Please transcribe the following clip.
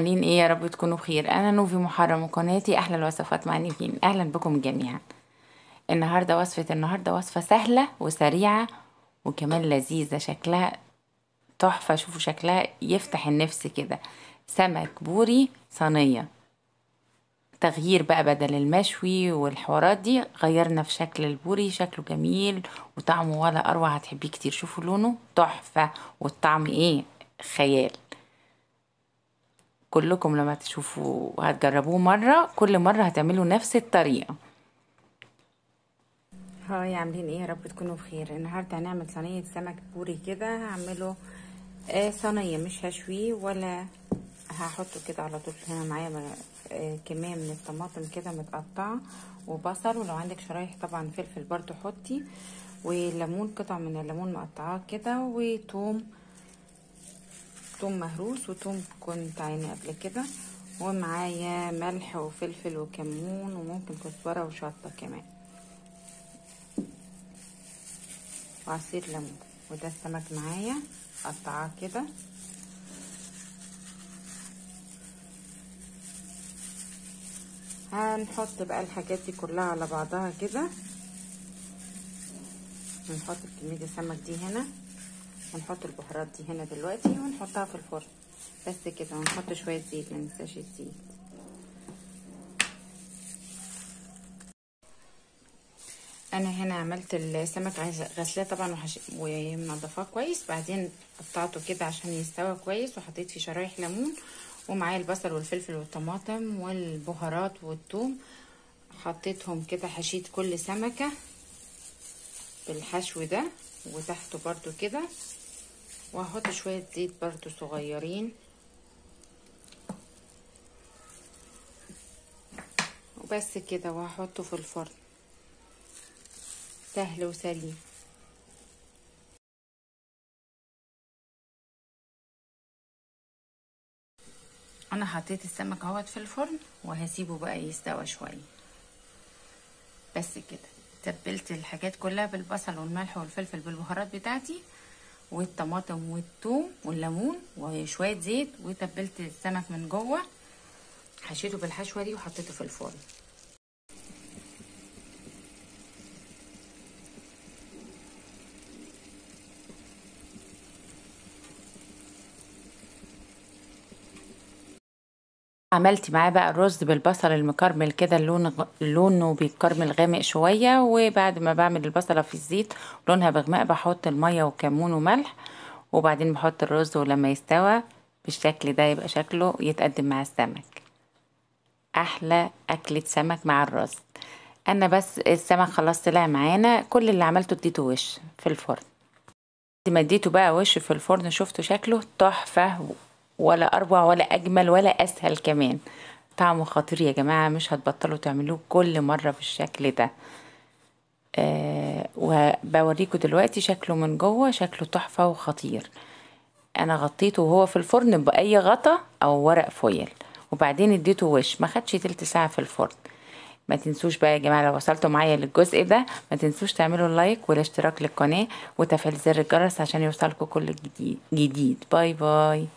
عاملين ايه؟ يا رب تكونوا بخير. انا نوفي محرم وقناتي احلى الوصفات مع نيفين. اهلا بكم جميعا. النهارده وصفه سهله وسريعه وكمان لذيذه، شكلها تحفه. شوفوا شكلها يفتح النفس كده. سمك بوري صينيه. تغيير بقى، بدل المشوي والحوارات دي غيرنا في شكل البوري. شكله جميل وطعمه ولا اروع، هتحبيه كتير. شوفوا لونه تحفه والطعم ايه، خيال. كلكم لما تشوفوا هتجربوه مرة، كل مرة هتعملوا نفس الطريقة. هاي، عاملين ايه؟ يا رب تكونوا بخير. النهاردة هنعمل صينية سمك بوري كده. هعمله صينية، مش هشويه ولا هحطه كده على طول. هنا معايا كمية من الطماطم كده متقطعة وبصل، ولو عندك شرايح طبعا فلفل برضو حطي، وليمون، قطع من الليمون مقطعاه كده، وتوم مهروس، وتوم كنت عيني قبل كده، ومعايا ملح وفلفل وكمون وممكن كزبره وشطه كمان، وعصير ليمون. وده السمك معايا قطعاه كده. هنحط بقى الحاجات دي كلها على بعضها كده. هنحط كمية السمك دي هنا، ونحط البهارات دي هنا دلوقتي، ونحطها في الفرن بس كده. ونحط شويه زيت، مننساش الزيت. انا هنا عملت السمك غسلاه طبعا ومنضفاه كويس، بعدين قطعته كده عشان يستوي كويس، وحطيت فيه شرايح ليمون، ومعايا البصل والفلفل والطماطم والبهارات والثوم. حطيتهم كده، حشيت كل سمكه بالحشو ده، وتحته برضو كده. وهحط شويه زيت برضو صغيرين، وبس كده، وهحطه في الفرن. سهل وسليم. انا حطيت السمك اهوت في الفرن، وهسيبه بقى يستوى شويه بس كده. تبلت الحاجات كلها بالبصل والملح والفلفل بالبهارات بتاعتي، والطماطم والثوم والليمون وشويه زيت، وتبلت السمك من جوه. حشيته بالحشوه دي وحطيته في الفرن. عملت معاه بقى الرز بالبصل المكرمل كده، لونه بيتكرمل غامق شويه. وبعد ما بعمل البصله في الزيت لونها بغمق، بحط الميه وكمون وملح، وبعدين بحط الرز. ولما يستوى بالشكل ده يبقى شكله يتقدم مع السمك. احلى اكلة سمك مع الرز. انا بس السمك خلاص طلع معانا، كل اللي عملته اديته وش في الفرن. بعد ما اديته بقى وش في الفرن، شفتوا شكله تحفة، ولا اروع ولا اجمل ولا اسهل كمان. طعمه خطير يا جماعة، مش هتبطلوا تعملوه كل مرة بالشكل ده. وبوريكم دلوقتي شكله من جوه، شكله تحفة وخطير. انا غطيته وهو في الفرن باي غطا او ورق فويل، وبعدين اديته وش، ما خدش تلت ساعة في الفرن. ما تنسوش بقى يا جماعة، لو وصلتوا معايا للجزء ده ما تنسوش تعملوا لايك والاشتراك للقناة وتفعيل زر الجرس عشان يوصلكوا كل جديد. باي باي.